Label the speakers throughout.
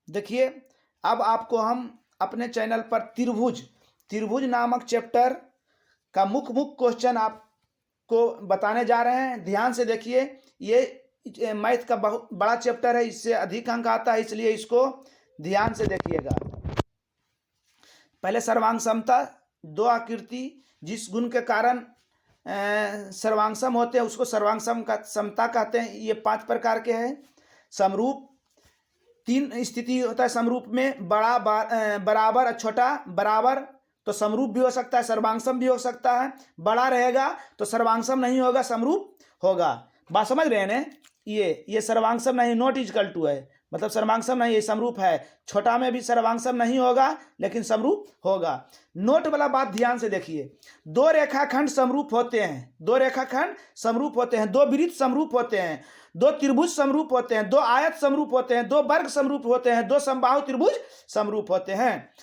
Speaker 1: देखिए, अब आपको हम अपने चैनल पर त्रिभुज नामक चैप्टर का मुख्य क्वेश्चन आपको बताने जा रहे हैं। ध्यान से देखिए, ये मैथ का बहुत बड़ा चैप्टर है, इससे अधिक अंक आता है, इसलिए इसको ध्यान से देखिएगा। पहले सर्वांग समता, दो आकृति जिस गुण के कारण सर्वांग सम होते हैं उसको सर्वांग समता कहते हैं। ये 5 प्रकार के हैं। समरूप, 3 स्थिति होता है समरूप में, बड़ा बराबर और छोटा बराबर, तो समरूप भी हो सकता है, सर्वांगसम भी हो सकता है। बड़ा रहेगा तो सर्वांगसम नहीं होगा, समरूप होगा। बात समझ रहे हैं ना? ये सर्वांगसम नहीं, नॉट इक्वल टू है, मतलब सर्वांगसम नहीं, ये समरूप है। छोटा में भी सर्वांगसम नहीं होगा लेकिन समरूप होगा। नोट वाला बात ध्यान से देखिए। 2 रेखाखंड समरूप होते हैं, 2 रेखाखंड समरूप होते हैं, 2 वृत्त समरूप होते हैं, 2 त्रिभुज समरूप होते हैं, 2 आयत समरूप होते हैं, 2 वर्ग समरूप होते हैं, 2 समबाहु त्रिभुज समरूप होते हैं।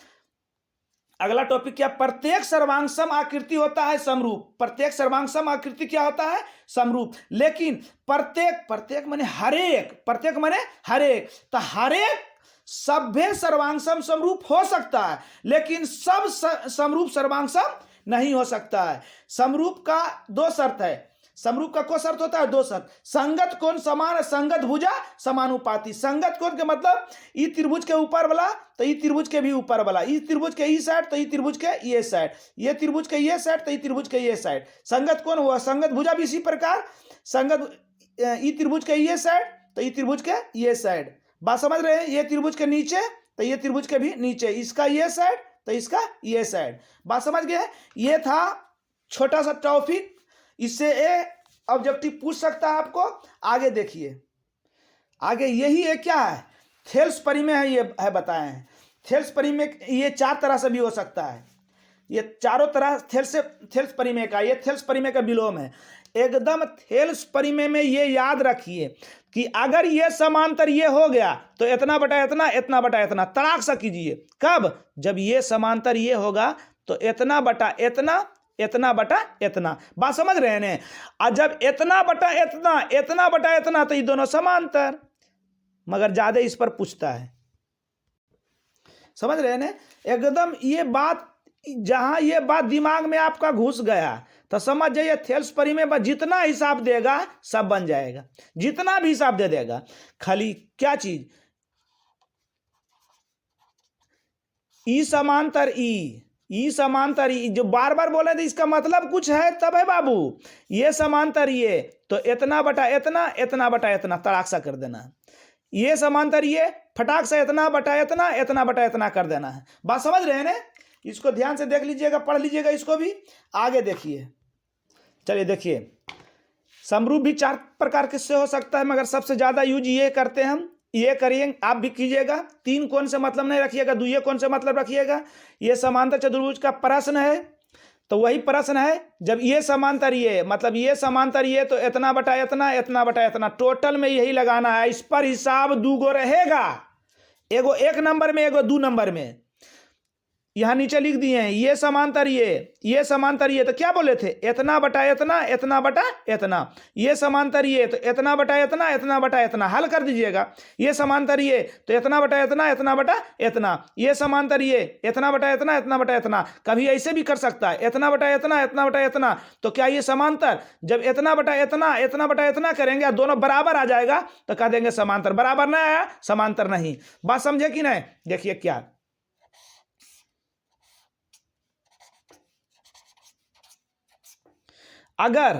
Speaker 1: अगला टॉपिक क्या? प्रत्येक सर्वांगसम आकृति होता है समरूप। प्रत्येक सर्वांगसम आकृति क्या होता है? समरूप। लेकिन प्रत्येक माने हरेक, प्रत्येक माने हरेक, तो हरेक सभ्य सर्वांगसम समरूप हो सकता है, लेकिन सब समरूप सर्वांगसम नहीं हो सकता है। समरूप का 2 शर्त है। समरूप का कौन शर्त होता है? 2 शर्त। संगत कोण समान, संगत भुजा समानुपाती। संगत कोण के मतलब ई त्रिभुज के ऊपर वाला तो ई त्रिभुज के भी ऊपर वाला, ई त्रिभुज के ई साइड तो ई त्रिभुज के ये साइड, ये त्रिभुज के ये साइड तो ई त्रिभुज के ये साइड। संगत कोण हुआ। संगत भुजा भी इसी प्रकार, संगत ई त्रिभुज के ये साइड तो ई त्रिभुज के ये साइड। बात समझ रहे हैं? ये त्रिभुज के नीचे तो ये त्रिभुज के भी नीचे, इसका ये साइड तो इसका ये साइड। बात समझ गए? ये था छोटा सा टॉपिक, इससे ए ऑब्जेक्टिव पूछ सकता है आपको। आगे देखिए, आगे यही है क्या है? थेल्स परिमेय है, ये है बताए हैं। थेल्स परिमेय ये 4 तरह से भी हो सकता है। ये चारों तरह थेल्स परिमेय का, ये थेल्स परिमेय का विलोम है। एकदम थेल्स परिमेय में ये याद रखिए कि अगर ये समांतर ये हो गया तो इतना बटा इतना, इतना बटा इतना, तड़ाक सा कीजिए। कब? जब ये समांतर ये होगा तो इतना बटा इतना, इतना बटा इतना। बात समझ रहे हैं ने? और जब इतना बटा इतना, इतना बटा इतना, तो ये दोनों समांतर। मगर ज्यादा इस पर पूछता है। समझ रहे हैं ने? एकदम ये बात, जहां ये बात दिमाग में आपका घुस गया तो समझ जाइए थेल्स परिमेय में जितना हिसाब देगा सब बन जाएगा, जितना भी हिसाब दे देगा। खाली क्या चीज? ई समांतर ई समांतर ई, जो बार बार बोले थे इसका मतलब कुछ है तब है बाबू। ये समांतर ये तो इतना बटा इतना, इतना बटा इतना, तड़ाक सा कर देना है। ये समांतर ये फटाक से इतना बटा इतना, इतना बटा इतना कर देना है। बात समझ रहे हैं ना? इसको ध्यान से देख लीजिएगा, पढ़ लीजिएगा इसको भी। आगे देखिए, चलिए देखिए, समरूप भी 4 प्रकार के से हो सकता है, मगर सबसे ज्यादा यूज ये करते हैं हम। ये करिए, आप भी कीजिएगा। 3 कोण से मतलब नहीं रखिएगा, 2 कोण से मतलब रखिएगा। ये समांतर चतुर्भुज का प्रश्न है, तो वही प्रश्न है। जब ये समांतर ये, मतलब ये समांतर ये, तो इतना बटा इतना, इतना बटा इतना, टोटल में यही लगाना है। इस पर हिसाब 2 गो रहेगा, एगो 1 नंबर में, एगो 2 नंबर में। यहां नीचे लिख दिए हैं ये समांतर ये समांतर ये, तो क्या बोले थे? इतना बटा इतना, इतना बटा इतना। ये समांतर ये तो इतना बटा इतना, इतना बटा इतना। हल कर दीजिएगा। ये समांतर ये तो इतना बटा इतना, इतना बटा इतना। ये समांतर ये इतना बटा इतना, इतना बटा इतना। कभी ऐसे भी कर सकता है, इतना बटा इतना, इतना बटा इतना। तो क्या ये समांतर? जब इतना बटा इतना, इतना बटा इतना करेंगे, दोनों बराबर आ जाएगा तो कह देंगे समांतर। बराबर ना आया, समांतर नहीं। बात समझे कि नहीं? देखिए क्या, अगर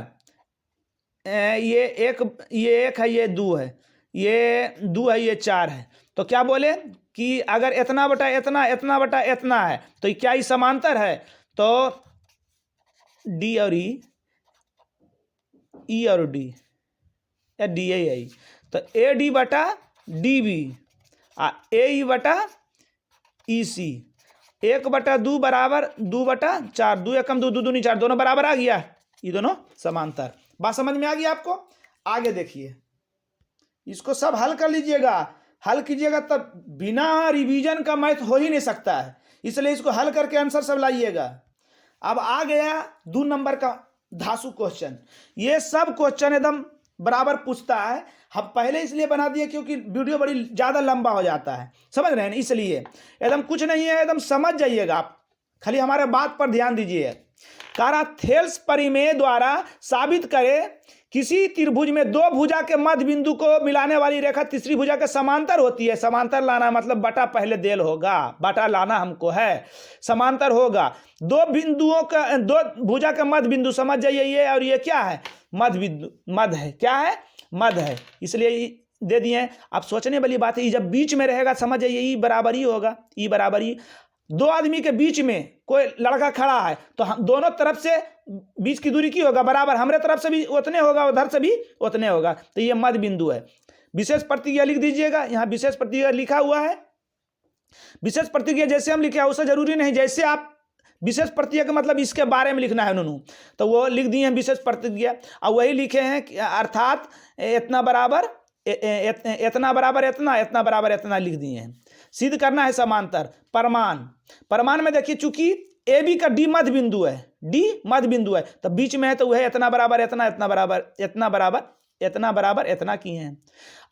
Speaker 1: ये एक है, ये 2 है, ये 2 है, ये 4 है, तो क्या बोले कि अगर इतना बटा इतना, इतना बटा इतना है तो क्या ये समांतर है? तो डी और ई और डी, या डी आई, तो ए डी बटा डी बी, ए ई बटा ई सी, 1/2 बराबर 2/4, 2 एकम 2, 2 दूनी 4, दोनों बराबर आ गया। ये दोनों समांतर। बात समझ में आ गई आपको? आगे देखिए, इसको सब हल कर लीजिएगा। हल कीजिएगा तब बिना रिवीजन का मैथ हो ही नहीं सकता है, इसलिए इसको हल करके आंसर सब लाइएगा। अब आ गया 2 नंबर का धासु क्वेश्चन। ये सब क्वेश्चन एकदम बराबर पूछता है। हम पहले इसलिए बना दिए क्योंकि वीडियो बड़ी ज़्यादा लंबा हो जाता है, समझ रहे हैं, इसलिए एकदम कुछ नहीं है, एकदम समझ जाइएगा आप, खाली हमारे बात पर ध्यान दीजिए। कह रहा थेल्स परिमेय द्वारा साबित करे किसी त्रिभुज में दो भुजा के मध्य बिंदु को मिलाने वाली रेखा तीसरी भुजा के समांतर होती है। समांतर लाना मतलब बटा पहले देल होगा, बटा लाना हमको है, समांतर होगा। दो बिंदुओं का, दो भुजा के मध्य बिंदु, समझ जाइए, ये और ये क्या है, मध्य बिंदु, मध्य है, क्या है, मध्य है, इसलिए दे दिए। अब सोचने वाली बात है, ये जब बीच में रहेगा समझ जाइए ई बराबर ही होगा, ई बराबर ही। दो आदमी के बीच में कोई लड़का खड़ा है तो हम दोनों तरफ से बीच की दूरी की होगा बराबर, हमारे तरफ से भी उतने होगा, उधर से भी उतने होगा, तो ये मध्य बिंदु है। विशेष प्रतिक्रिया लिख दीजिएगा, यहाँ विशेष प्रतिक्रिया लिखा हुआ है। विशेष प्रतिक्रिया जैसे हम लिखे उससे जरूरी नहीं, जैसे आप विशेष प्रतिक्रिया का मतलब इसके बारे में लिखना है उन्होंने, तो वो लिख दिए हैं विशेष प्रतिक्रिया, और वही लिखे हैं अर्थात इतना बराबर इतना बराबर इतना, इतना बराबर इतना लिख दिए हैं। सिद्ध करना है समांतर। प्रमाण, प्रमाण में देखिए चूंकि ए बी का डी मध्य बिंदु है, डी मध्य बिंदु है, तो बीच में है तो वह इतना बराबर इतना, इतना बराबर इतना, बराबर इतना, बराबर इतना किए हैं।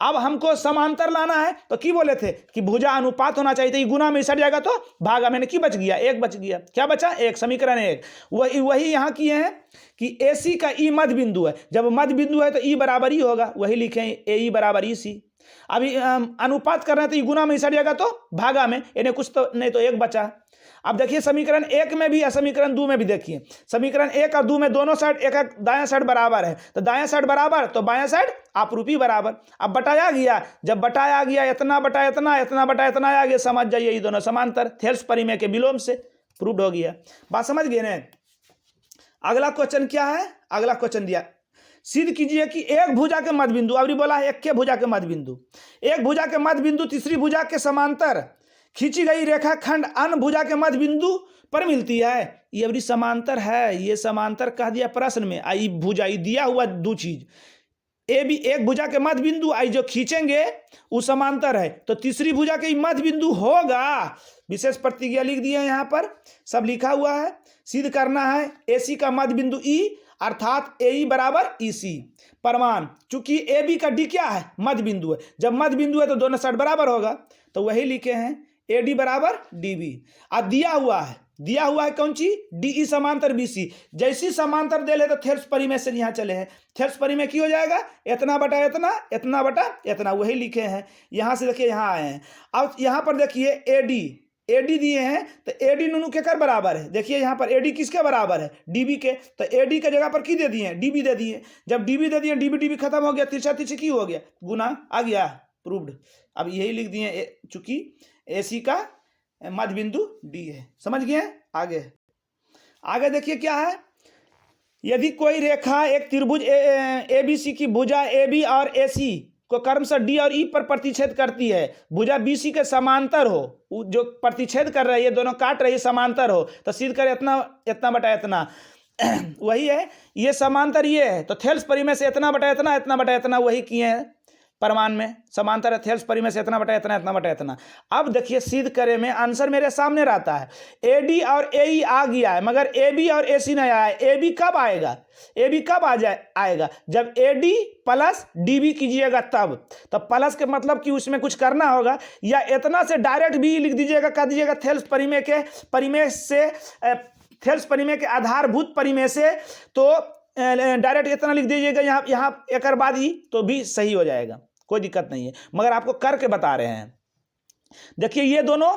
Speaker 1: अब हमको समांतर लाना है तो की बोले थे कि भुजा अनुपात होना चाहिए, तो ये गुना में सट जाएगा तो भागा, मैंने की बच गया, एक बच गया, क्या बचा, एक, समीकरण एक। वही यहाँ किए हैं कि ए सी का ई मध्य बिंदु है, जब मध्य बिंदु है तो ई बराबर ही होगा, वही लिखे हैं ए ई बराबर ई सी। अभी अनुपात कर रहे हैं तो ये गुना में सट जाएगा तो भागा में, इन्हें कुछ तो नहीं तो एक बचा। अब देखिए समीकरण एक में भी या समीकरण दो में भी देखिए, समीकरण एक और दो में दोनों साइड एक एक दायां साइड बराबर है, तो दायां साइड बराबर तो बायां साइड आपरूपी बराबर। अब बटाया गया, जब बटाया गया इतना बटा इतना, इतना बटा इतना आ गया, समझ जाइए ये दोनों समांतर, थेल्स परिमेय के विलोम से प्रूव्ड हो गया। बात समझ गए ना। अगला क्वेश्चन क्या है, अगला क्वेश्चन दिया, सिद्ध कीजिए कि एक भुजा के मध्य बिंदु, अभी बोला है एक के भुजा के मध्य बिंदु, एक भुजा के मध्य बिंदु तीसरी भुजा के समांतर खींची गई रेखाखंड अन्य भुजा के मध्य बिंदु पर मिलती है। ये अभी समांतर है, ये समांतर कह दिया प्रश्न में, आई भुजा दिया हुआ दो चीज, ए भी एक भुजा के मध्य बिंदु, आई जो खींचेंगे वो समांतर है, तो तीसरी भुजा के मध्य बिंदु होगा। विशेष प्रतिक्रिया लिख दिए यहाँ पर, सब लिखा हुआ है। सिद्ध करना है ए सी का मध्य बिंदु ई अर्थात ए ई बराबर ई सी। प्रमाण, चूंकि ए बी का डी क्या है, मध्य बिंदु है, जब मध्य बिंदु है तो दोनों साइड बराबर होगा, तो वही लिखे हैं ए डी बराबर डी बी। अब दिया हुआ है कौन चीज, डी ई समांतर बी सी। जैसी समांतर दे ले तो थेल्स परिमेय से यहाँ चले हैं, थेल्स परिमेय की हो जाएगा इतना बटा इतना, इतना बटा इतना, वही लिखे हैं। यहाँ से देखिए यहाँ आए हैं। अब यहाँ पर देखिए ए डी दिए हैं, तो ए डी नूनू के कर बराबर है, देखिए यहाँ पर ए डी किसके बराबर है, डी बी के, तो ए डी के जगह पर की दे दिए, डी बी दे दिए। जब डी बी दे दिए, डी बी खत्म हो गया, तिरछा तिरछी की हो गया, गुना आ गया, प्रूव्ड। अब यही लिख दिए चूंकि ए सी का मध्य बिंदु डी है, समझ गए। आगे देखिए क्या है, यदि कोई रेखा एक त्रिभुज ए बी सी की भुजा ए बी और ए सी को क्रमशः डी और ई पर प्रतिच्छेद करती है, भुजा बी सी के समांतर हो, जो प्रतिच्छेद कर रहे हैं ये दोनों काट रही है, समांतर हो, तो सिद्ध कर इतना, इतना बटा इतना, वही है, ये समांतर ये है, तो थेल्स परिमेय से इतना बटा इतना, इतना बटा इतना, वही किए हैं प्रमाण में। समांतर है, थेल्स परिमेय से इतना बटा इतना, इतना बटा इतना। अब देखिए सिद्ध करे में आंसर मेरे सामने रहता है, ए डी और ए ई आ गया है, मगर ए बी और ए सी नहीं आया है। ए बी कब आएगा, ए बी कब आएगा, जब A D plus D B कीजिएगा तब, तो प्लस के मतलब कि उसमें कुछ करना होगा, या इतना से डायरेक्ट भी लिख दीजिएगा, कह दीजिएगा थेल्स परिमेय के परिमेय से, थेल्स परिमेय के आधारभूत परिमेय से, तो डायरेक्ट इतना लिख दीजिएगा यहाँ एक बाद ही, तो भी सही हो जाएगा, कोई दिक्कत नहीं है, मगर आपको करके बता रहे हैं। देखिए ये दोनों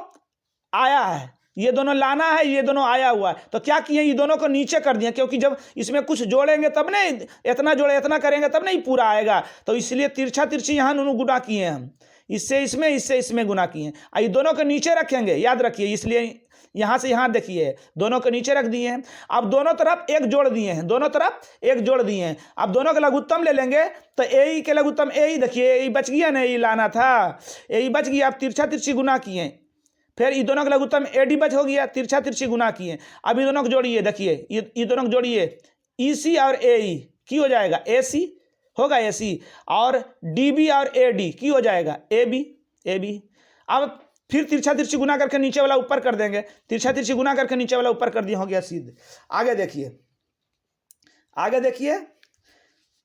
Speaker 1: आया है, ये दोनों लाना है, ये दोनों आया हुआ है, तो क्या किए, ये दोनों को नीचे कर दिए, क्योंकि जब इसमें कुछ जोड़ेंगे तब नहीं, इतना जोड़े इतना करेंगे तब नहीं पूरा आएगा, तो इसलिए तिरछा तिरछी यहाँ दोनों गुना किए हैं हम, इससे इसमें गुना किए हैं, ये दोनों को नीचे रखेंगे, याद रखिए, इसलिए यहाँ से यहाँ देखिए दोनों को नीचे रख दिए हैं। अब दोनों तरफ एक जोड़ दिए हैं, दोनों तरफ एक जोड़ दिए हैं। अब दोनों का लघुत्तम ले लेंगे, तो ए के लघुत्तम ए, देखिए ए बच गया ना, ए लाना था, ए बच गया। अब तिरछा तिरछी गुना किए, फिर ये दोनों का लघुत्तम ए डी बच हो गया, तिरछा तिरछी गुना किए। अब ये दोनों को जोड़िए, देखिए ये दोनों को जोड़िए, ई सी और ए ई की हो जाएगा, ए सी होगा ए सी, और डी बी और ए डी की हो जाएगा ए बी। अब फिर तिरछा तिरछी गुना करके नीचे वाला ऊपर कर देंगे, तिरछा तिरछी गुना करके नीचे वाला ऊपर कर दिया, हो गया सिद्ध। आगे देखिए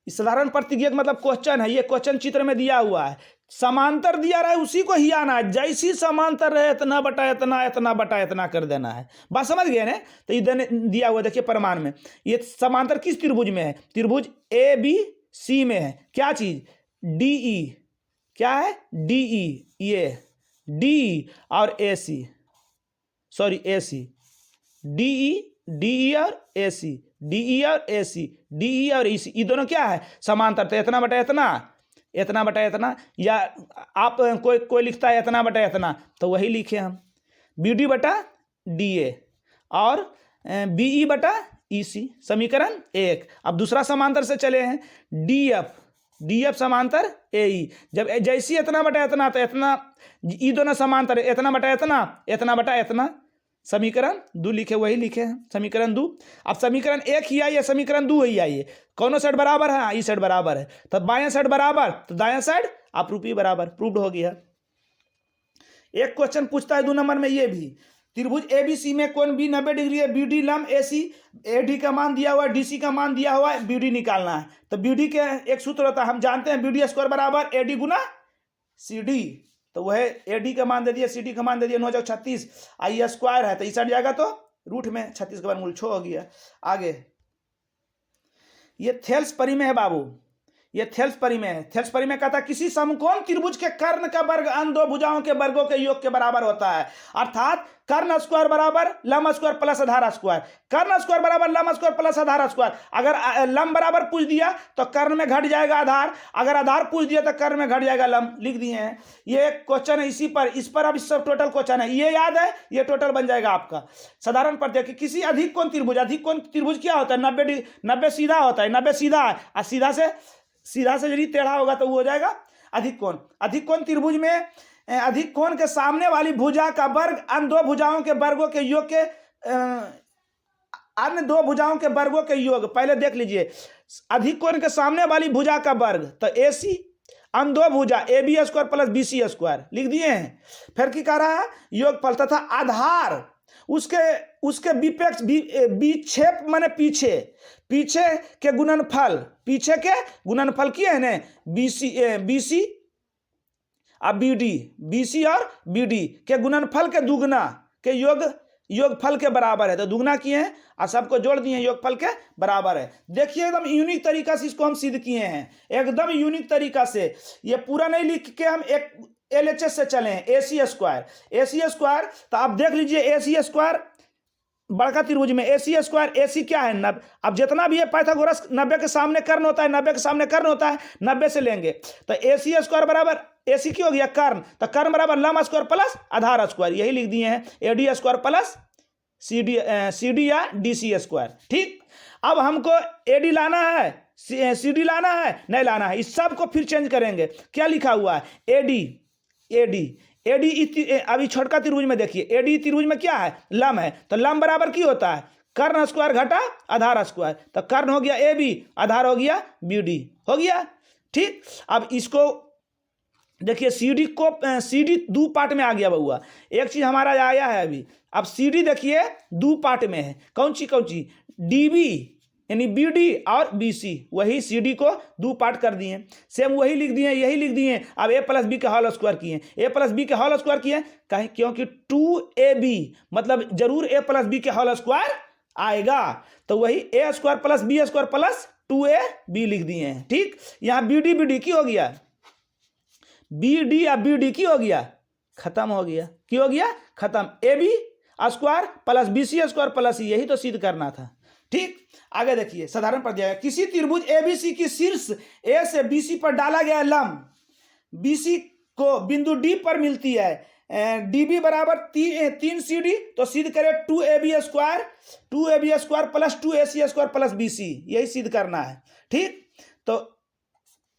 Speaker 1: साधारण प्रतिज्ञक मतलब क्वेश्चन है, ये क्वेश्चन चित्र में दिया हुआ है, समांतर दिया रहा है उसी को ही आना है, जैसी समांतर रहे इतना बटा इतना, इतना बटा इतना कर देना है। बात समझ गए ना? तो इधर दिया हुआ देखिए प्रमाण में, ये समांतर किस त्रिभुज में है? त्रिभुज ए बी सी में है। क्या चीज? डी ई, क्या है? डी ई, ये डी और ए सी, सॉरी ए सी, डी ई और ए सी, डी ई और ए सी, डी ई और ई सी, ये दोनों क्या है? समांतर। तो इतना बटा इतना, इतना बटा इतना, या आप कोई लिखता है इतना बटा इतना, तो वही लिखे हम, बी डी बटा डी ए और बी ई बटा ई सी, समीकरण 1। अब दूसरा समांतर से चले हैं, डी एफ समांतर ए ई, जब जैसी इतना बटा इतना, तो इतना, ये दोनों समांतर, इतना बटा इतना, इतना बटा इतना, समीकरण 2 लिखे, वही लिखे हैं समीकरण 2। अब समीकरण 1 ही आई है, समीकरण 2 ही आई है, कौनों साइड बराबर है? ई साइड बराबर है, तो बायां साइड बराबर, तो दायां साइड अपरूपी बराबर, प्रूव्ड हो गया। एक क्वेश्चन पूछता है 2 नंबर में, ये भी त्रिभुज एबीसी में कोण बी 90 डिग्री है, बीडी लंब एसी, एडी का मान दिया हुआ है, डीसी का मान दिया हुआ है, बीडी निकालना है। तो बीडी के एक सूत्र होता है, हम जानते हैं, बीडी स्क्वायर बराबर एडी गुना सीडी, तो वह एडी का मान दे दिया, सीडी का मान दे दिया, 9×36, आई स्क्वायर है, तो इस साइड जाएगा तो रूट में 36 का वर्गमूल 6 हो गया। आगे ये थेल्स परी में है बाबू, ये थेल्स परी में है। थेल्स परी में कहता है किसी समकोण त्रिभुज के कर्ण का वर्ग अन्य दो भुजाओं के वर्गों के योग के बराबर होता है, अर्थात कर्ण स्क्वायर बराबर लंब स्क्वायर प्लस आधार स्क्वायर, कर्ण स्क्वायर बराबर लंब स्क्वायर प्लस आधार स्क्वायर। अगर लंब बराबर पूछ दिया तो कर्ण में घट जाएगा आधार, अगर आधार पूछ दिया तो कर्ण में घट जाएगा लंब, लिख दिए हैं। ये क्वेश्चन है इसी पर, इस पर अब इस सब टोटल क्वेश्चन है, ये याद है, ये टोटल बन जाएगा आपका। साधारण पढ़ते हैं कि किसी अधिक कोण त्रिभुज, अधिक कोण त्रिभुज क्या होता है? 90 सीधा होता है, 90 सीधा है, और सीधा से यदि टेढ़ा होगा तो वो हो जाएगा अधिक कोण। अधिक कोण त्रिभुज में अधिक कोण के सामने वाली भुजा का वर्ग अन्य दो भुजाओं के वर्गों के योग के अन्य दो भुजाओं के वर्गों के योग। पहले देख लीजिए, अधिक कोण के सामने वाली भुजा का वर्ग, तो ए सी, अन्य दो भुजा A B square plus B C square, लिख दिए हैं। फिर क्या कह रहा है? योगफल तथा आधार उसके विपेक्ष, विक्षेप माने पीछे के गुणनफल, पीछे के गुणनफल किए हैं ना, बीसी और बीसी और बीडी के गुणनफल के दुगना के योगफल के बराबर है, तो दुगना किए हैं और सबको जोड़ दिए हैं, योगफल के बराबर है। देखिए एकदम यूनिक तरीका से इसको हम सिद्ध किए हैं, एकदम यूनिक तरीका से। ये पूरा नहीं लिख के हम एक LHS से चले हैं, AC स्क्वायर, तो आप देख लीजिए AC स्क्वायर बड़का त्रिभुज में AC स्क्वायर, AC क्या है? 90। अब जितना भी है पाइथागोरस 90 के सामने कर्ण होता है, 90 के सामने कर्ण होता है, 90 से लेंगे, तो AC स्क्वायर बराबर AC की हो गया कर्ण, तो कर्ण बराबर लंब स्क्वायर प्लस आधार स्क्वायर, यही लिख दिए हैं, AD स्क्वायर प्लस CD या DC स्क्वायर। ठीक, अब हमको AD लाना है, CD लाना है, नहीं लाना है, इस सब को फिर चेंज करेंगे। क्या लिखा हुआ है? AD अभी छोटका त्रिभुज में देखिए, AD त्रिभुज में क्या है? लंब है, तो लंब बराबर की होता है? कर्ण स्क्वायर घटा आधार स्क्वायर, तो कर्ण हो गया AB, आधार हो गया BD, हो गया। ठीक, अब इसको देखिए, CD 2 पार्ट में आ गया बउआ। एक चीज हमारा आया है अभी, अब CD देखिए 2 पार्ट में है, कौन सी DB यानी BD और BC, वही CD को 2 पार्ट कर दिए, सेम वही लिख दिए, यही लिख दिए। अब A प्लस बी के होल स्क्वायर किए, A प्लस बी के होल स्क्वायर किए, कहीं क्योंकि 2AB मतलब जरूर A प्लस बी के होल स्क्वायर आएगा, तो वही A square plus B square plus 2AB लिख दिए हैं। ठीक, यहाँ BD की हो गया, BD या BD की हो गया, खत्म हो गया, की हो गया खत्म, AB square plus BC square plus, यही तो सिद्ध करना था। ठीक, आगे देखिए, साधारण पढ़ दिया, किसी त्रिभुज ABC की शीर्ष A से BC पर डाला गया लंब BC को बिंदु D पर मिलती है, DB बराबर 3 CD, तो सिद्ध करें 2AB square plus 2AC square plus BC, यही सिद्ध करना है। ठीक, तो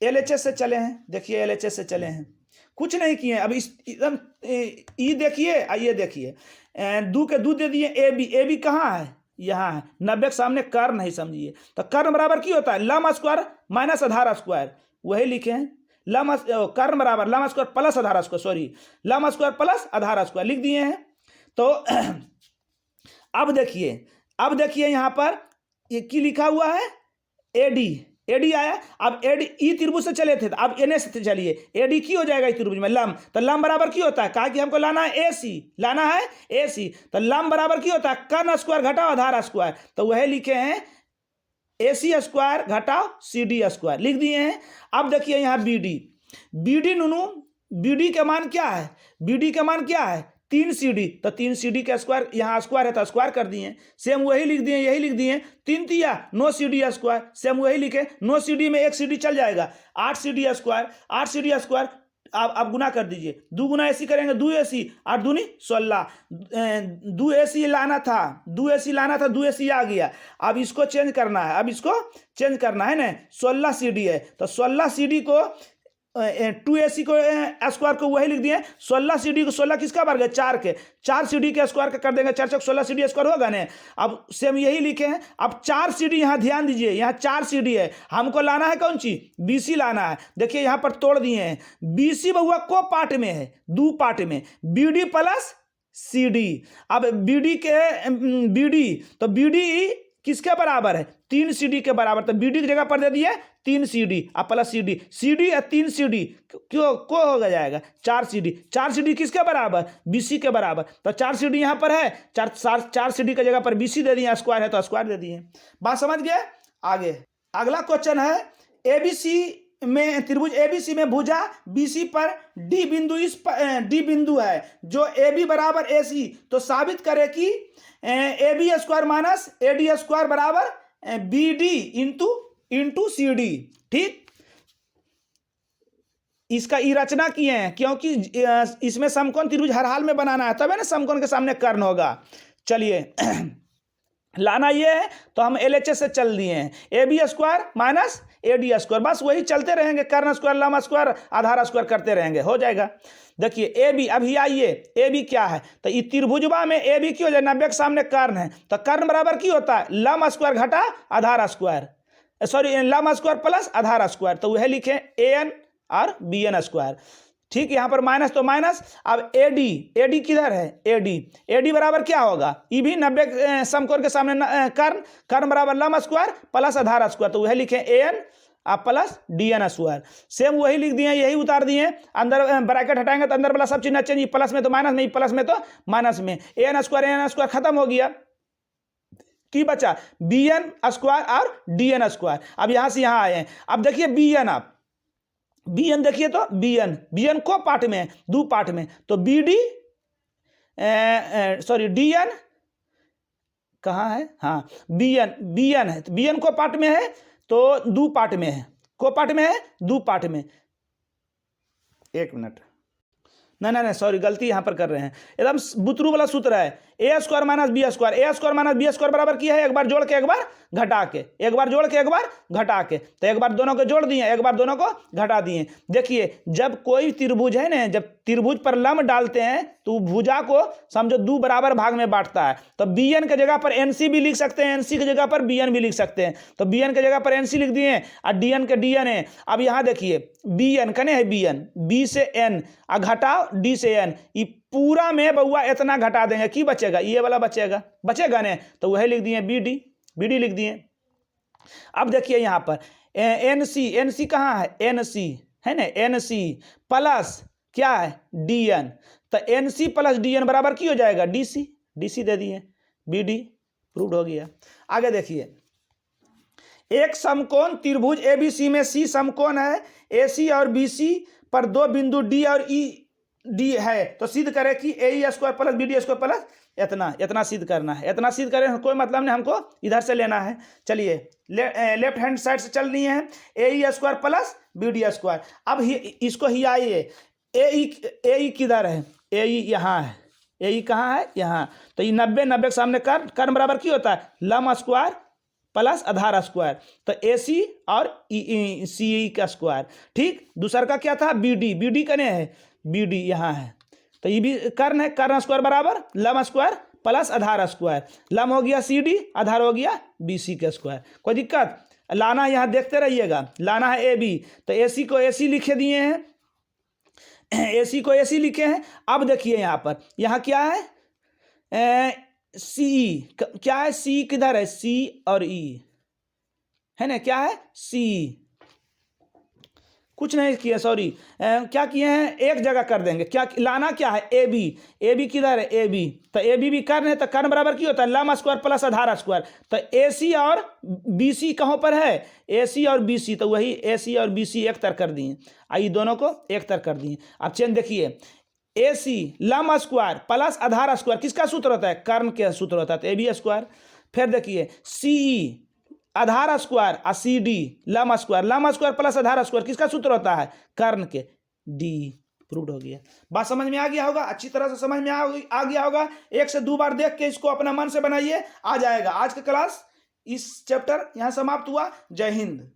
Speaker 1: LHS से चले हैं, देखिए LHS से चले हैं, कुछ नहीं किए अब एकदम ई देखिए, आइए देखिए, 2 के 2 दे दिए, AB कहाँ है? यहाँ है, 90 के सामने कर्ण नहीं, समझिए, तो कर्ण बराबर की होता है? लंब स्क्वायर माइनस आधार स्क्वायर, वही लिखे हैं, कर्ण बराबर लंब स्क्वायर प्लस आधार स्क्वायर, सॉरी लंब स्क्वायर प्लस आधार स्क्वायर लिख दिए हैं। तो अब देखिए यहाँ पर ये की लिखा हुआ है? AD AD आया। अब AD ई त्रिभुज से चले थे, अब NA से चलिए, AD की हो जाएगा इस त्रिभुज में लंब, तो लंब बराबर की होता है, कहा कि हमको लाना है AC, लाना है AC, तो लंब बराबर की होता है कर्ण स्क्वायर घटाओ आधार स्क्वायर, तो वह लिखे हैं AC स्क्वायर घटाओ CD स्क्वायर, लिख दिए हैं। अब देखिए यहाँ BD नुनू, BD का मान क्या है, BD का मान क्या है 3CD, तो 3CD का स्क्वायर, यहाँ स्क्वायर है तो स्क्वायर कर दिए, सेम वही लिख दिए, यही लिख दिए, 3 तिया 9CD स्क्वायर, सेम वही लिखे, 9CD में 1CD चल जाएगा, 8CD स्क्वायर, 8CD स्क्वायर, आप गुना कर दीजिए, 2 गुना AC करेंगे 2AC, 8 दूनी 16, 2AC लाना था, 2AC लाना था, 2AC आ गया, अब इसको चेंज करना है, अब इसको चेंज करना है ना, 16CD है, तो 16CD को 2AC को स्क्वायर को वही लिख दिए, 16CD को 16 किसका वर्ग है 4 के, 4CD के स्क्वायर का कर देंगे, 4 चौक 16CD स्क्वायर होगा ना। अब सेम यही लिखे हैं। अब 4CD यहाँ ध्यान दीजिए, यहाँ 4CD है, हमको लाना है कौन सी BC लाना है। देखिए यहाँ पर तोड़ दिए हैं, BC बहुआ को पार्ट में है, 2 पार्ट में, BD प्लस CD। अब BD तो BD किसके बराबर है 3CD के बराबर, तो BD की जगह पर दे दिए 3CD अब प्लस CD या 3CD क्यों को होगा जाएगा 4CD किसके बराबर BC के बराबर, तो 4CD यहाँ पर है, 4CD की जगह पर BC दे दिए, स्क्वायर है तो स्क्वायर दे दिए। बात समझ गए। आगे अगला क्वेश्चन है, ABC में त्रिभुज ABC में भुजा BC पर D बिंदु, इस D बिंदु है जो AB बराबर AC, तो साबित करे कि AB square minus AD square बराबर BD इंटू CD। ठीक, इसका ई रचना किए हैं क्योंकि इसमें समकोण त्रिभुज हर हाल में बनाना है, तभी ना समकोण के सामने कर्ण होगा। चलिए लाना ये है तो हम LHS से चल दिए हैं, AB square minus AD square, बस वही चलते रहेंगे, कर्ण स्क्वायर लंब स्क्वायर आधार स्क्वायर करते रहेंगे, हो जाएगा। देखिए AB, अभी आइए AB क्या है, तो इस त्रिभुजवा में AB की हो जाए 90 के सामने कर्ण है, तो कर्ण बराबर की होता है लंब स्क्वायर घटा आधार स्क्वायर, सॉरी लंब स्क्वायर प्लस आधार स्क्वायर, तो वह लिखे AN और BN स्क्वायर। ठीक, यहाँ पर माइनस तो माइनस। अब AD किधर है, AD बराबर क्या होगा, ये भी 90 समकोण के सामने कर्ण बराबर लंब स्क्वायर प्लस आधार स्क्वायर, तो वह लिखे AN आप प्लस DN स्क्वायर, सेम वही लिख दिए, यही उतार दिए, अंदर ब्रैकेट हटाएंगे तो अंदर वाला सब चीज चेंज, प्लस में तो माइनस में, प्लस में तो माइनस में, AN स्क्वायर खत्म हो गया, की बचा BN स्क्वायर और DN स्क्वायर। अब यहां से यहां आए हैं, अब देखिए BN, आप BN देखिए तो BN को पार्ट में है, 2 पार्ट में, तो DN कहाँ है, हाँ BN है, तो BN को पार्ट में है तो 2 पार्ट में है, को पार्ट में है 2 पार्ट में। एक मिनट, नहीं सॉरी गलती यहां पर कर रहे हैं, एकदम बुतरू वाला सूत्र है, A square minus B square बराबर किया है, एक बार जोड़ के एक बार घटा के, एक बार जोड़ के एक बार घटा के, तो एक बार दोनों को जोड़ दिए, एक बार दोनों को घटा दिए। देखिए जब कोई त्रिभुज है ना, जब त्रिभुज पर लंब डालते हैं तो भुजा को समझो 2 बराबर भाग में बांटता है, तो BN की जगह पर NC भी लिख सकते हैं, NC की जगह पर BN भी लिख सकते हैं, तो BN की जगह पर NC लिख दिए और DN के DN है। अब यहाँ देखिए BN कने है BN, B से N घटाओ D से N, ये पूरा में बउआ इतना घटा देंगे, की बचेगा ये वाला बचेगा ने, तो वह लिख दिए BD लिख दिए। अब देखिए यहाँ पर NC कहाँ है, NC है ना, NC प्लस क्या है DN, तो NC प्लस DN बराबर की हो जाएगा DC दे दिए, BD प्रूव्ड हो गया। आगे देखिए, एक समकोण त्रिभुज ABC में C समकोण है, AC और BC पर 2 बिंदु D और ED है, तो सिद्ध करें कि AE square plus BD square plus इतना सिद्ध करना है, इतना सिद्ध करें कोई मतलब नहीं, हमको इधर से लेना है। चलिए लेफ्ट हैंड साइड से चल लिए हैं, AE square plus BD square. अब इसको ही आइए, AE किधर है, AE यहाँ है, AE कहाँ है यहाँ, तो ये 90 के सामने कर्ण बराबर की होता है लंब स्क्वायर प्लस आधार स्क्वायर, तो AC और CE का स्क्वायर। ठीक, दूसरा का क्या था BD कने है, BD यहाँ है, तो ये भी कर्ण है, कर्ण स्क्वायर बराबर लंब स्क्वायर प्लस आधार स्क्वायर, लंब हो गया CD, आधार हो गया BC का स्क्वायर। कोई दिक्कत, लाना यहाँ देखते रहिएगा, लाना है AB, तो AC को AC लिखे दिए हैं, AC को AC लिखे हैं। अब देखिए यहाँ पर, यहाँ क्या है CE, क्या है C किधर है, C और E, है ना, क्या है, सी। कुछ नहीं किया, सॉरी, क्या किए हैं, एक जगह कर देंगे, क्या लाना क्या है, ए बी। ए बी किधर है, ए बी, तो ए बी कर्ण है, तो कर्ण बराबर क्या होता है, लंब स्क्वायर प्लस आधार स्क्वायर। तो ए सी और बी सी कहाँ पर है, ए सी और बी सी, तो वही ए सी और बी सी एक तर कर दिए, आई दोनों को एक तर कर दिए। अब चेंज देखिए, ए सी लंब स्क्वायर प्लस आधार स्क्वायर किसका सूत्र होता है, कर्ण के सूत्र होता है, तो ए बी स्क्वायर। फिर देखिए सी आधार स्क्वायर और सी डी लंब स्क्वायर प्लस आधार स्क्वायर किसका सूत्र होता है, कर्ण के, डी। प्रूव हो गया। बात समझ में आ गया होगा, अच्छी तरह से समझ में आ गया होगा। एक से दो बार देख के इसको अपना मन से बनाइए, आ जाएगा। आज का क्लास इस चैप्टर यहां समाप्त हुआ। जय हिंद।